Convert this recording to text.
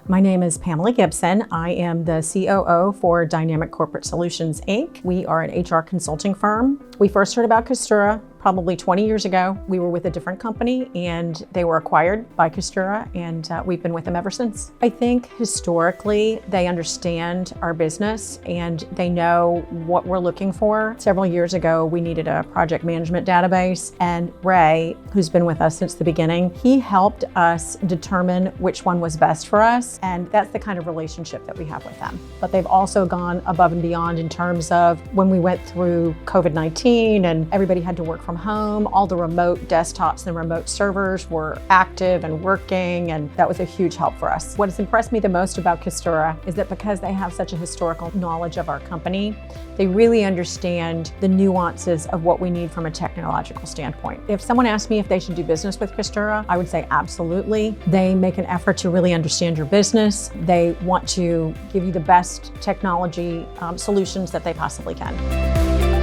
My name is Pamela Gibson. I am the COO for Dynamic Corporate Solutions, Inc. We are an HR consulting firm. We first heard about Kustura probably 20 years ago. We were with a different company and they were acquired by Kustura, and we've been with them ever since. I think historically they understand our business and they know what we're looking for. Several years ago, we needed a project management database, and Ray, who's been with us since the beginning, he helped us determine which one was best for us, and that's the kind of relationship that we have with them. But they've also gone above and beyond in terms of when we went through COVID-19 and everybody had to work from home, all the remote desktops and remote servers were active and working, and that was a huge help for us. What has impressed me the most about Kustura is that because they have such a historical knowledge of our company, they really understand the nuances of what we need from a technological standpoint. If someone asked me if they should do business with Kustura, I would say absolutely. They make an effort to really understand your business. They want to give you the best technology solutions that they possibly can.